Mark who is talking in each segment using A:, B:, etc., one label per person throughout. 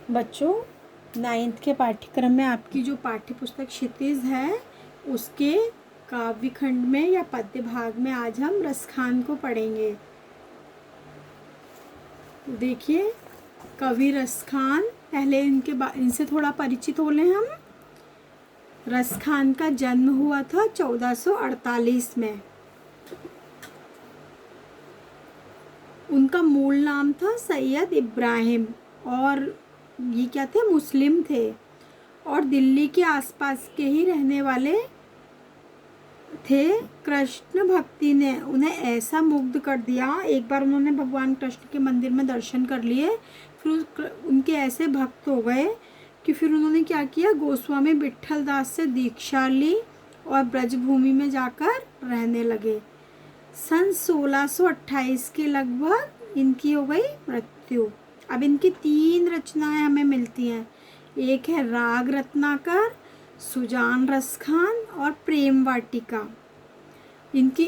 A: बच्चों, 9th के पाठ्यक्रम में आपकी जो पाठ्य पुस्तक क्षितिज है उसके काव्य खंड में या पद्य भाग में आज हम रसखान को पढ़ेंगे। देखिए, कवि रसखान, पहले इनसे थोड़ा परिचित हो लें हम। रसखान का जन्म हुआ था 1448 में। उनका मूल नाम था सैयद इब्राहिम और ये क्या थे, मुस्लिम थे और दिल्ली के आसपास के ही रहने वाले थे। कृष्ण भक्ति ने उन्हें ऐसा मुग्ध कर दिया, एक बार उन्होंने भगवान कृष्ण के मंदिर में दर्शन कर लिए, फिर उनके ऐसे भक्त हो गए कि फिर उन्होंने क्या किया, गोस्वामी विट्ठल दास से दीक्षा ली और ब्रजभूमि में जाकर रहने लगे। सन 1628 के लगभग इनकी हो गई मृत्यु। अब इनकी 3 रचनाएं हमें मिलती हैं। एक है राग रत्नाकर, सुजान रसखान और प्रेम वाटिका। इनकी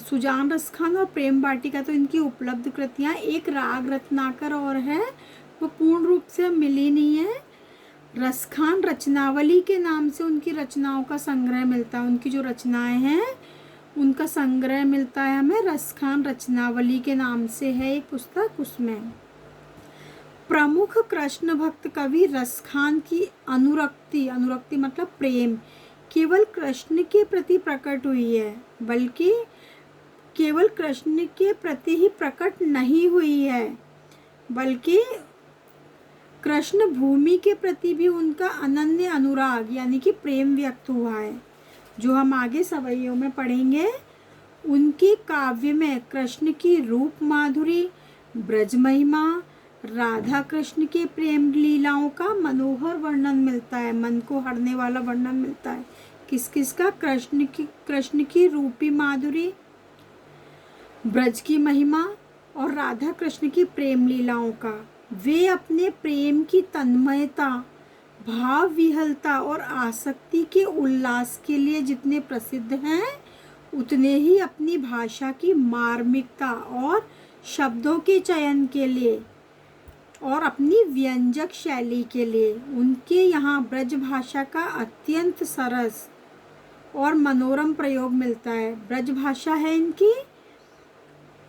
A: सुजान रसखान और प्रेम वाटिका तो इनकी उपलब्ध कृतियाँ। एक राग रत्नाकर और है, वो पूर्ण रूप से मिली नहीं है। रसखान रचनावली के नाम से उनकी रचनाओं का संग्रह मिलता है। उनकी जो रचनाएं हैं उनका संग्रह मिलता है हमें, रसखान रचनावली के नाम से है एक पुस्तक। उसमें प्रमुख कृष्ण भक्त कवि रसखान की अनुरक्ति मतलब प्रेम केवल कृष्ण के प्रति प्रकट हुई है, बल्कि केवल कृष्ण के प्रति ही प्रकट नहीं हुई है, बल्कि कृष्ण भूमि के प्रति भी उनका अनन्य अनुराग यानी कि प्रेम व्यक्त हुआ है, जो हम आगे सवैयों में पढ़ेंगे। उनके काव्य में कृष्ण की रूप माधुरी, ब्रज महिमा, राधा कृष्ण के प्रेम लीलाओं का मनोहर वर्णन मिलता है, मन को हरने वाला वर्णन मिलता है। किस किस का? कृष्ण की रूपी माधुरी, ब्रज की महिमा और राधा कृष्ण की प्रेम लीलाओं का। वे अपने प्रेम की तन्मयता, भाव विहलता और आसक्ति के उल्लास के लिए जितने प्रसिद्ध हैं, उतने ही अपनी भाषा की मार्मिकता और शब्दों के चयन के लिए और अपनी व्यंजक शैली के लिए। उनके यहाँ ब्रज भाषा का अत्यंत सरस और मनोरम प्रयोग मिलता है। ब्रज भाषा है इनकी,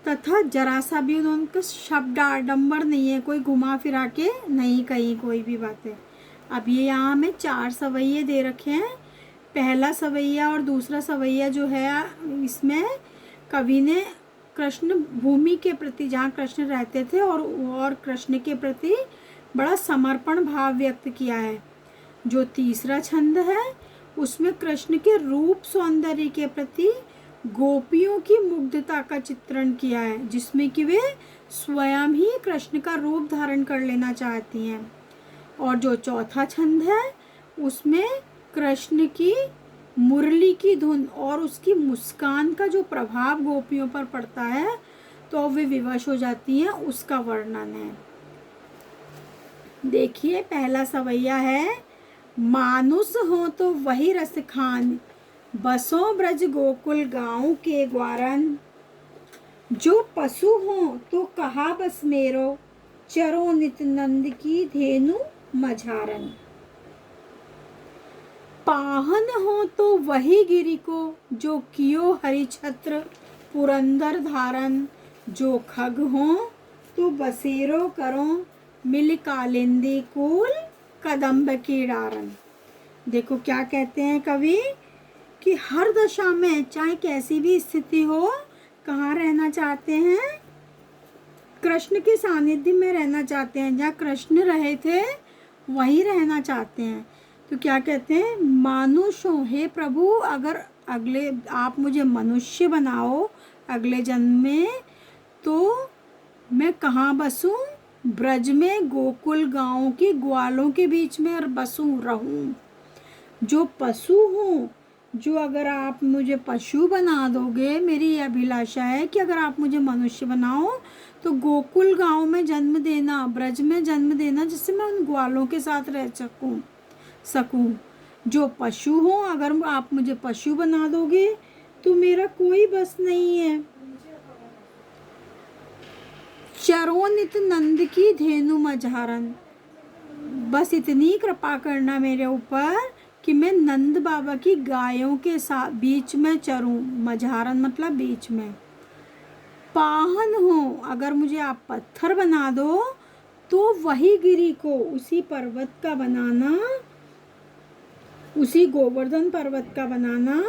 A: तथा जरा सा भी उनका शब्द आडंबर नहीं है, कोई घुमा फिरा के नहीं कहीं कोई भी बात है। अब ये यहाँ हमें 4 सवैये दे रखे हैं। पहला सवैया और दूसरा सवैया जो है, इसमें कवि ने कृष्ण भूमि के प्रति, जहाँ कृष्ण रहते थे और कृष्ण के प्रति बड़ा समर्पण भाव व्यक्त किया है। जो तीसरा छंद है उसमें कृष्ण के रूप सौंदर्य के प्रति गोपियों की मुग्धता का चित्रण किया है, जिसमें कि वे स्वयं ही कृष्ण का रूप धारण कर लेना चाहती हैं। और जो चौथा छंद है उसमें कृष्ण की मुरली की धुन और उसकी मुस्कान का जो प्रभाव गोपियों पर पड़ता है तो वे विवश हो जाती हैं, उसका वर्णन है। देखिए, पहला सवैया है, मानुस हो तो वही रस खान, बसों ब्रज गोकुल गाँव के ग्वारन, जो पशु हो तो कहा बस मेरो, चरो नित नंद की धेनु मझारन। पाहन हो तो वही गिरि को, जो कियो हरि छत्र पुरंदर धारन, जो खग हो तो बसेरो करो, मिल कालिंदी कूल कदम्ब की डारन। देखो क्या कहते हैं कवि कि हर दशा में, चाहे कैसी भी स्थिति हो, कहाँ रहना चाहते हैं? कृष्ण के सानिध्य में रहना चाहते हैं। जहाँ कृष्ण रहे थे वहीं रहना चाहते हैं। तो क्या कहते हैं, मानुष हो, हे प्रभु, अगर अगले आप मुझे मनुष्य बनाओ अगले जन्म में, तो मैं कहाँ बसूं? ब्रज में गोकुल गांव के ग्वालों के बीच में बसूं, रहूं। जो पशु हूँ, जो अगर आप मुझे पशु बना दोगे, मेरी अभिलाषा है कि अगर आप मुझे मनुष्य बनाओ तो गोकुल गांव में जन्म देना, ब्रज में जन्म देना, जिससे मैं उन ग्वालों के साथ रह सकूं। जो पशु हो, अगर आप मुझे पशु बना दोगे तो मेरा कोई बस नहीं है। चरो नित नंद की धेनु मझारन, बस इतनी कृपा करना मेरे ऊपर कि मैं नंद बाबा की गायों के साथ बीच में चरूं। मझारन मतलब बीच में। पाहन हो, अगर मुझे आप पत्थर बना दो तो वही गिरी को, उसी पर्वत का बनाना, उसी गोवर्धन पर्वत का बनाना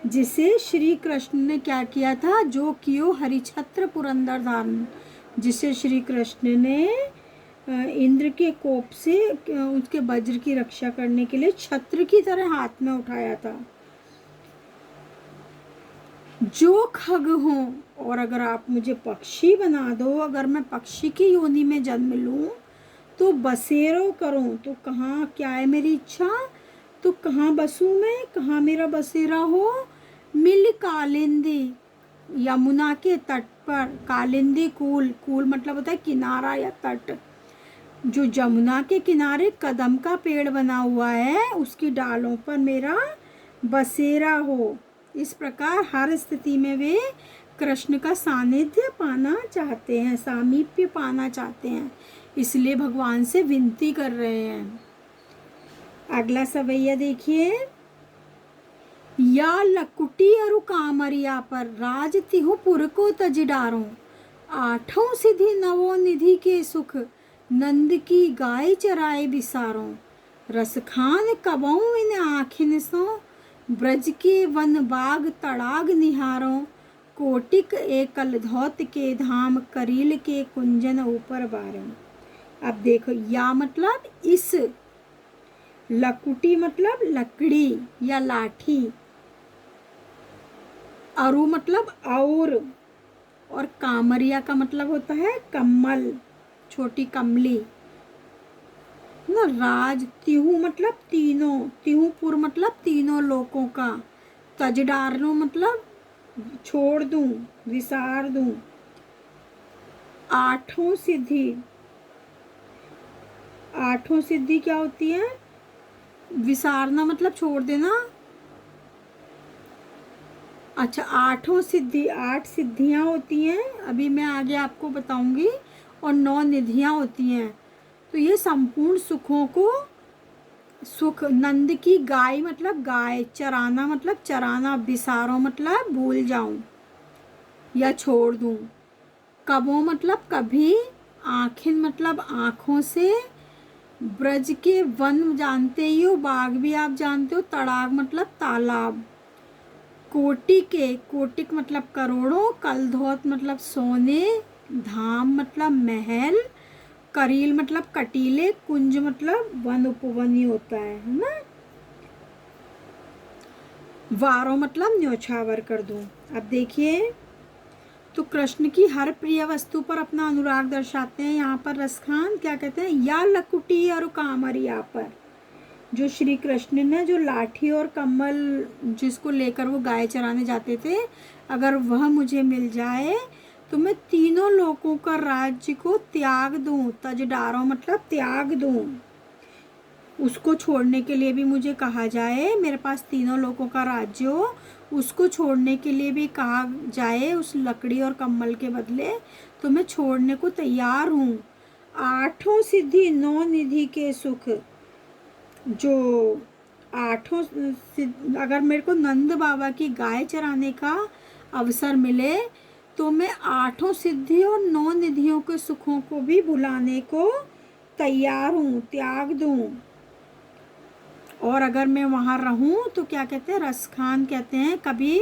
A: जिसे श्री कृष्ण ने क्या किया था, जो कियो हरिछत्र पुरंदर धारण, जिसे श्री कृष्ण ने इंद्र के कोप से उसके वज्र की रक्षा करने के लिए छत्र की तरह हाथ में उठाया था। जो खग हो, और अगर आप मुझे पक्षी बना दो, अगर मैं पक्षी की योनि में जन्म लूं तो बसेरो करूं, तो कहाँ क्या है मेरी इच्छा, तो कहाँ बसूं मैं, कहाँ मेरा बसेरा हो। मिल कालिंदी, यमुना के तट पर। कालिंदी कूल, कूल मतलब होता है किनारा या तट। जो यमुना के किनारे कदम का पेड़ बना हुआ है, उसकी डालों पर मेरा बसेरा हो। इस प्रकार हर स्थिति में वे कृष्ण का सानिध्य पाना चाहते हैं, सामीप्य पाना चाहते हैं, इसलिए भगवान से विनती कर रहे हैं। अगला सवैया देखिए। या लकुटी अरु कामरिया पर राज तिहु पुर को तज डारो, आठों सिद्धि नवो निधि के सुख, नंद की गाय चराए बिसारो। रस खान कबऊ इन आखिन सो, ब्रज के वन बाग तड़ाग निहारो। कोटिक एकल धौत के धाम, करील के कुंजन ऊपर बारो। अब देखो, या मतलब इस, लकुटी मतलब लकड़ी या लाठी, अरु मतलब और कामरिया का मतलब होता है कमल, छोटी कमली ना। राज तिहु मतलब तीनों, तिहुपुर मतलब तीनों लोकों का, तजडारनो मतलब छोड़ दूं, विसार दूं। आठों सिद्धि, आठों सिद्धि क्या होती है, विसारना मतलब छोड़ देना। अच्छा, आठों सिद्धि, 8 सिद्धियां होती हैं, अभी मैं आगे आपको बताऊंगी, और 9 निधियां होती हैं। तो ये संपूर्ण सुखों को, सुख, नंद की गाय मतलब गाय, चराना मतलब चराना, बिसारो मतलब भूल जाऊं या छोड़ दूं। कबो मतलब कभी, आखिन मतलब आँखों से, ब्रज के वन जानते ही हो, बाग भी आप जानते हो, तड़ाग मतलब तालाब। कोटि के, कोटिक मतलब करोड़ों, कलधौत मतलब सोने, धाम मतलब महल, करील मतलब कटीले, कुंज मतलब वन उपवन ही होता है ना। वारो मतलब न्योछावर कर दूं। अब देखिए, तो कृष्ण की हर प्रिय वस्तु पर अपना अनुराग दर्शाते हैं। यहाँ पर रसखान क्या कहते हैं, या लकुटी और कामरिया पर, जो श्री कृष्ण ने जो लाठी और कमल जिसको लेकर वो गाय चराने जाते थे, अगर वह मुझे मिल जाए तो मैं तीनों लोकों का राज्य को त्याग दूं। तजडारो मतलब त्याग दूं, उसको छोड़ने के लिए भी मुझे कहा जाए, मेरे पास तीनों लोकों का राज्य हो, उसको छोड़ने के लिए भी कहा जाए उस लकड़ी और कम्बल के बदले, तो मैं छोड़ने को तैयार हूँ। आठों सिद्धि 9 निधि के सुख, जो आठों अगर मेरे को नंद बाबा की गाय चराने का अवसर मिले तो मैं आठों सिद्धि और 9 निधियों के सुखों को भी भुलाने को तैयार हूँ, त्याग दूँ। और अगर मैं वहाँ रहूं तो क्या कहते हैं, रसखान कहते हैं, कभी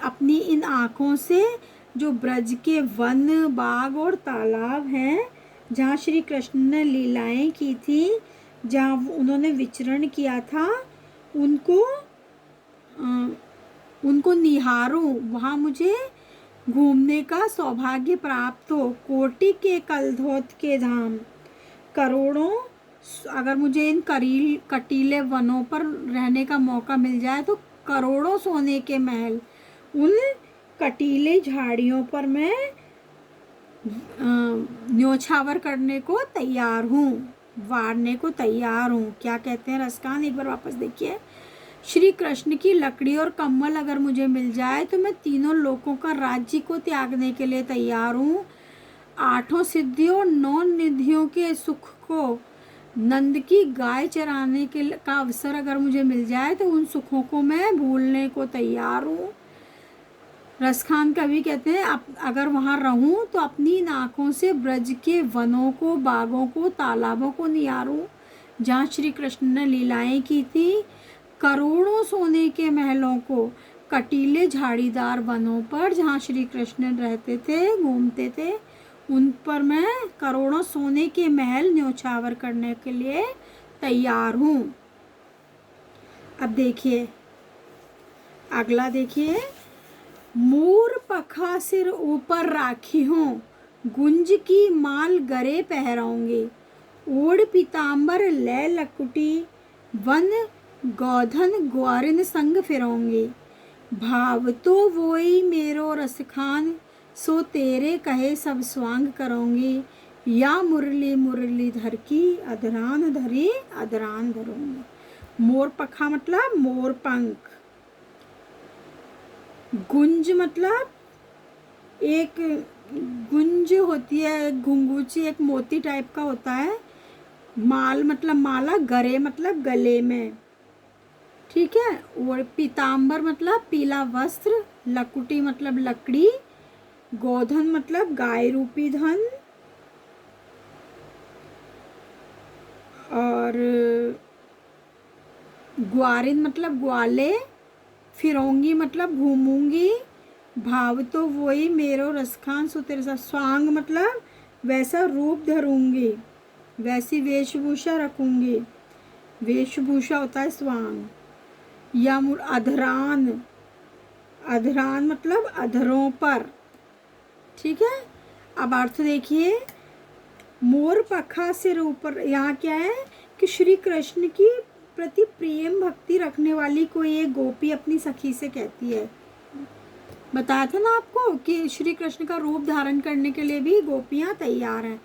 A: अपनी इन आँखों से जो ब्रज के वन बाग और तालाब हैं, जहाँ श्री कृष्ण ने लीलाएं की थी, जहाँ उन्होंने विचरण किया था, उनको निहारूं, वहाँ मुझे घूमने का सौभाग्य प्राप्त हो। कोटि के कलधौत के धाम, करोड़ों, अगर मुझे इन कटीले वनों पर रहने का मौका मिल जाए तो करोड़ों सोने के महल, उन कटीले झाड़ियों पर मैं न्योछावर करने को तैयार हूँ, वारने को तैयार हूँ। क्या कहते हैं रसकान, एक बार वापस देखिए। श्री कृष्ण की लकड़ी और कम्बल अगर मुझे मिल जाए तो मैं तीनों लोकों का राज्य को त्यागने के लिए तैयार हूँ। आठों सिद्धियों 9 निधियों के सुख को नंद की गाय चराने का अवसर अगर मुझे मिल जाए तो उन सुखों को मैं भूलने को तैयार हूँ। रसखान कवि कहते हैं अगर वहाँ रहूं तो अपनी नाकों से ब्रज के वनों को, बागों को, तालाबों को निहारूं जहाँ श्री कृष्ण ने लीलाएं की थी। करोड़ों सोने के महलों को, कटीले झाड़ीदार वनों पर जहाँ श्री कृष्ण रहते थे, घूमते थे, उन पर मैं करोड़ों सोने के महल न्योछावर करने के लिए तैयार हूँ। अब देखिए अगला, देखिए, मोर पखा सिर ऊपर राखी हूँ, गुंज की माल गरे पहराऊंगी, ओढ़ पीताम्बर लै लकुटी, वन गौधन ग्वारिन संग फिरऊंगी, भाव तो वोई मेरो रसखान, सो तेरे कहे सब स्वांग करूंगी, या मुरली मुरली धर की, अधरान धरी अधरान धरूंगी। मोर पखा मतलब मोर पंख, गुंज मतलब एक गुंज होती है, एक घुंगूची, एक मोती टाइप का होता है। माल मतलब माला, गरे मतलब गले में, ठीक है। और पीताम्बर मतलब पीला वस्त्र, लकुटी मतलब लकड़ी, गोधन मतलब गाय रूपी धन, और ग्वारिन मतलब ग्वाले, फिरौंगी मतलब घूमूंगी, भाव तो वही मेरो रसखान, सो तेरे साथ, स्वांग मतलब वैसा रूप धरूंगी, वैसी वेशभूषा रखूंगी, वेशभूषा होता है स्वांग। या अधरान, अधरान मतलब अधरों पर, ठीक है। अब अर्थ देखिए, मोर पखा सिर ऊपर, यहाँ क्या है कि श्री कृष्ण की प्रति प्रेम भक्ति रखने वाली कोई एक गोपी अपनी सखी से कहती है, बताया था ना आपको कि श्री कृष्ण का रूप धारण करने के लिए भी गोपियाँ तैयार हैं।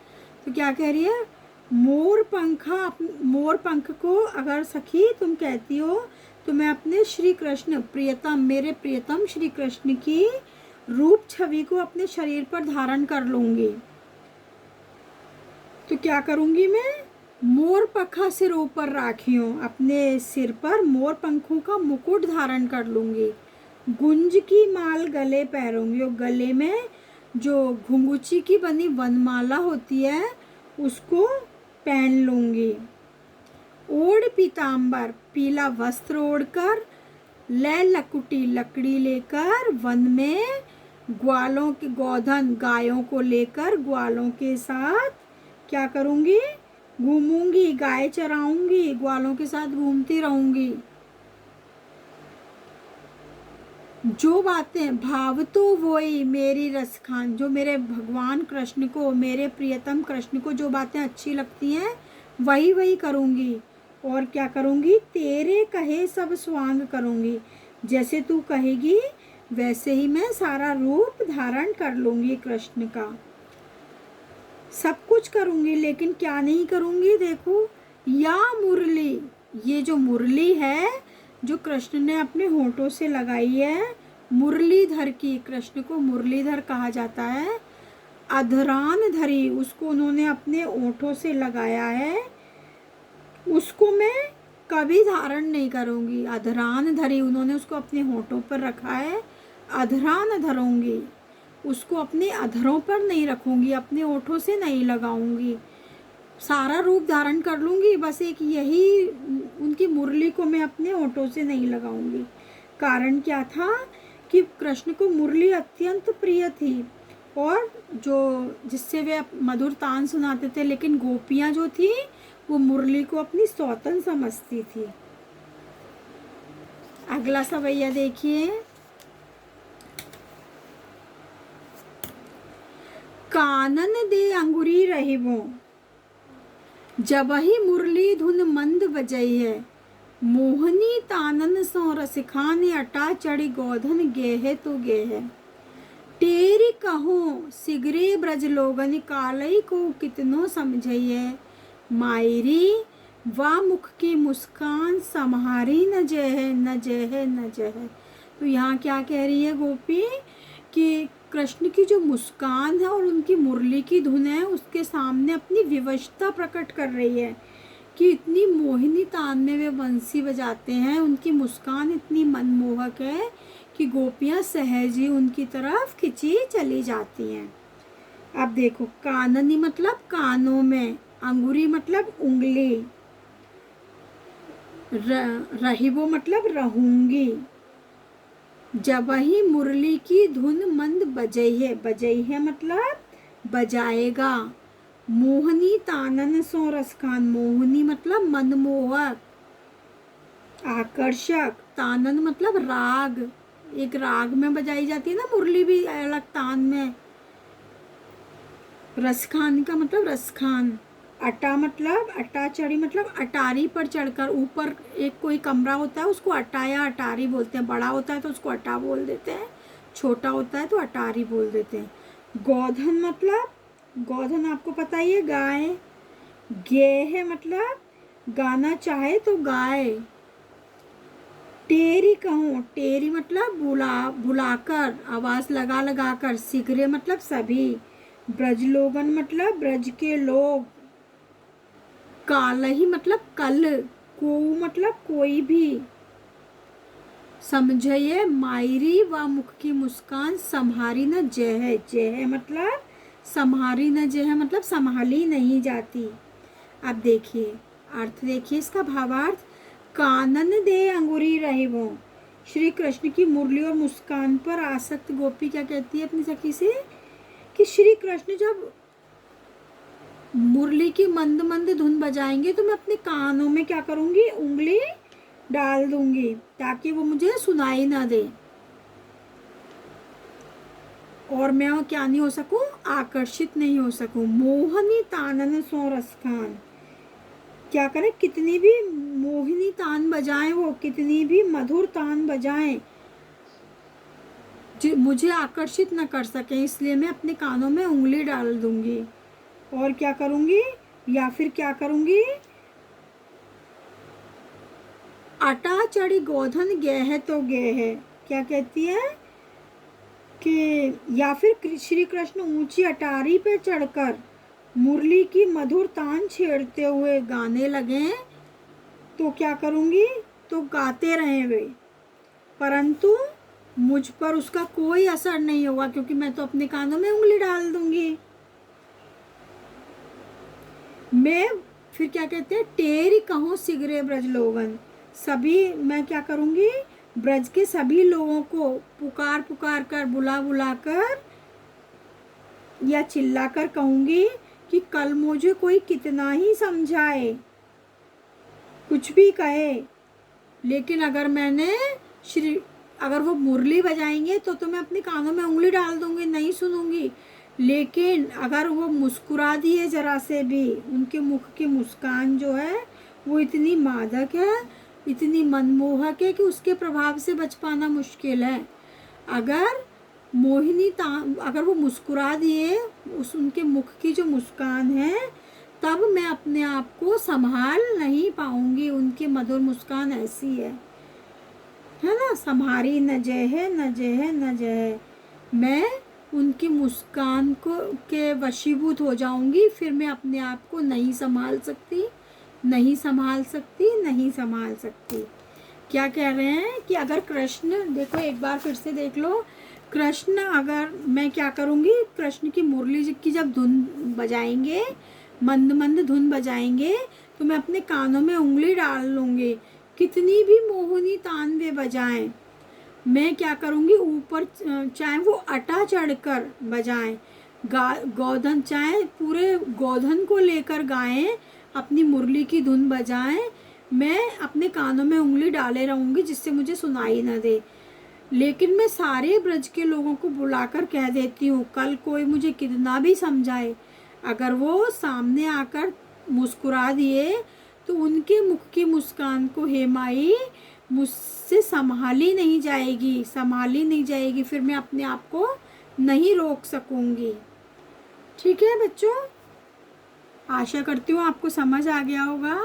A: तो क्या कह रही है, मोर पंख को अगर सखी तुम कहती हो तो मैं अपने श्री कृष्ण प्रियतम, मेरे प्रियतम श्री कृष्ण की रूप छवि को अपने शरीर पर धारण कर लूंगी। तो क्या करूंगी मैं, मोर पखा सिर ऊपर राखी हूँ, अपने सिर पर मोर पंखों का मुकुट धारण कर लूंगी, गुंज की माल गले पहनूंगी, और गले में जो घुंगुची की बनी वनमाला होती है उसको पहन लूंगी, ओढ़ पीताम्बर पीला वस्त्र ओढ़कर, लै लकुटी लकड़ी लेकर, वन में ग्वालों के, गोधन गायों को लेकर ग्वालों के साथ क्या करूंगी, घूमूंगी, गाय चराऊंगी, ग्वालों के साथ घूमती रहूंगी। जो बातें, भाव तो वही मेरी रसखान, जो मेरे भगवान कृष्ण को, मेरे प्रियतम कृष्ण को जो बातें अच्छी लगती हैं वही वही करूंगी। और क्या करूंगी, तेरे कहे सब स्वांग करूंगी, जैसे तू कहेगी वैसे ही मैं सारा रूप धारण कर लूंगी कृष्ण का, सब कुछ करूंगी। लेकिन क्या नहीं करूंगी, देखो, या मुरली, ये जो मुरली है जो कृष्ण ने अपने होठों से लगाई है, मुरलीधर की, कृष्ण को मुरलीधर कहा जाता है। अधरान धरी, उसको उन्होंने अपने होठों से लगाया है, उसको मैं कभी धारण नहीं करूंगी। अधरान धरी, उन्होंने उसको अपने होठों पर रखा है, अधरान धरूंगी, उसको अपने अधरों पर नहीं रखूंगी, अपने होठों से नहीं लगाऊंगी, सारा रूप धारण कर लूंगी, बस एक यही उनकी मुरली को मैं अपने होठों से नहीं लगाऊंगी। कारण क्या था कि कृष्ण को मुरली अत्यंत प्रिय थी, और जो जिससे वे मधुर तान सुनाते थे, लेकिन गोपियां जो थी वो मुरली को अपनी सौतन समझती थी। अगला सवैया देखिए, कानन दे अंगुरी रहिबो, जबहि मुरली धुन मंद बजई है, मोहनी तानन सो रसिखान, अटा चढ़ी गोधन गेहे तो गेहे, तेरी कहो सिगरे ब्रज लोगन, कालई को कितनो समझइए, मायरी वा मुख की मुस्कान, सम्हारी न जय न जय न जय। तो यहाँ क्या कह रही है गोपी कि कृष्ण की जो मुस्कान है और उनकी मुरली की धुन है उसके सामने अपनी विवशता प्रकट कर रही है कि इतनी मोहिनी तान में वे बंसी बजाते हैं, उनकी मुस्कान इतनी मनमोहक है कि गोपियां सहज ही उनकी तरफ खिंची चली जाती हैं। अब देखो, काननी मतलब कानों में, अंगूरी मतलब उंगली, रहीबो मतलब रहूंगी, जबहि मुरली की धुन मंद बजई है मतलब बजाएगा, मोहनी तानन सो रसखान, मोहनी मतलब मनमोहक, आकर्षक, तानन मतलब राग, एक राग में बजाई जाती है ना मुरली भी अलग तान में, रसखान का मतलब रसखान, अटा मतलब अटा चढ़ी मतलब अटारी पर चढ़कर, ऊपर एक कोई कमरा होता है उसको अटा या अटारी बोलते हैं, बड़ा होता है तो उसको अटा बोल देते हैं, छोटा होता है तो अटारी बोल देते हैं। गोधन मतलब, गोधन आपको पता ही है गाय, गे है मतलब गाना चाहे तो गाय, टेरी कहूँ, टेरी मतलब बुलाकर, आवाज लगा लगा कर, सिगरे मतलब सभी, ब्रजलोगन मतलब ब्रज के लोग, कालही मतलब कल, को मतलब कोई भी, समझिए मायरी व मुख की मुस्कान, संहारी न जय, जय मतलब संहारी न जय मतलब संभाली नहीं जाती। अब देखिए अर्थ, देखिए इसका भावार्थ, कानन दे अंगूरी रहे वो, श्री कृष्ण की मुरली और मुस्कान पर आसक्त गोपी क्या कहती है अपनी सखी से कि श्री कृष्ण जब मुरली की मंद मंद धुन बजाएंगे तो मैं अपने कानों में क्या करूंगी, उंगली डाल दूंगी ताकि वो मुझे सुनाई ना दे, और मैं क्या नहीं हो सकूं, आकर्षित नहीं हो सकूं। मोहनी तानन सो रसखान, क्या करें, कितनी भी मोहिनी तान बजाएं, वो कितनी भी मधुर तान बजाएं, मुझे आकर्षित न कर सके, इसलिए मैं अपने कानों में उंगली डाल दूंगी, और क्या करूंगी, या फिर क्या करूंगी, अटा चढ़ी गोधन गे है तो गे है, क्या कहती है कि या फिर श्री कृष्ण ऊंची अटारी पे चढ़कर मुरली की मधुर तान छेड़ते हुए गाने लगे तो क्या करूंगी, तो गाते रहे वे, परंतु मुझ पर उसका कोई असर नहीं होगा क्योंकि मैं तो अपने कानों में उंगली डाल दूंगी। मैं फिर क्या कहते हैं, टेरी कहूँ सिगरे ब्रज लोगन, सभी मैं क्या करूंगी, ब्रज के सभी लोगों को पुकार पुकार कर, बुला बुला कर या चिल्ला कर कहूंगी कि कल मुझे कोई कितना ही समझाए, कुछ भी कहे, लेकिन अगर वो मुरली बजाएंगे तो मैं अपने कानों में उंगली डाल दूंगी, नहीं सुनूंगी, लेकिन अगर वो मुस्कुरा दिए जरा से भी, उनके मुख की मुस्कान जो है वो इतनी मादक है, इतनी मनमोहक है कि उसके प्रभाव से बच पाना मुश्किल है। अगर अगर वो मुस्कुरा दिए, उनके मुख की जो मुस्कान है, तब मैं अपने आप को संभाल नहीं पाऊंगी, उनकी मधुर मुस्कान ऐसी है ना, संभारी न जय है न जय है न जय है, मैं उनकी मुस्कान को के वशीभूत हो जाऊंगी, फिर मैं अपने आप को नहीं संभाल सकती, नहीं संभाल सकती, नहीं संभाल सकती। क्या कह रहे हैं कि अगर कृष्ण, देखो एक बार फिर से देख लो, कृष्ण अगर मैं क्या करूंगी, कृष्ण की मुरली की जब धुन बजाएंगे, मंद मंद धुन बजाएंगे, तो मैं अपने कानों में उंगली डाल लूंगी, कितनी भी मोहनी तान वे बजाएं, मैं क्या करूंगी, ऊपर चाहे वो अटा चढ़कर बजाएं, गोधन चाहे पूरे गोधन को लेकर गाएं, अपनी मुरली की धुन बजाएं, मैं अपने कानों में उंगली डाले रहूंगी जिससे मुझे सुनाई न दे, लेकिन मैं सारे ब्रज के लोगों को बुलाकर कह देती हूँ कल कोई मुझे कितना भी समझाए, अगर वो सामने आकर मुस्कुरा दिए तो उनके मुख की मुस्कान को हे माई मुझसे संभाली नहीं जाएगी, फिर मैं अपने आप को नहीं रोक सकूंगी। ठीक है बच्चों, आशा करती हूँ आपको समझ आ गया होगा।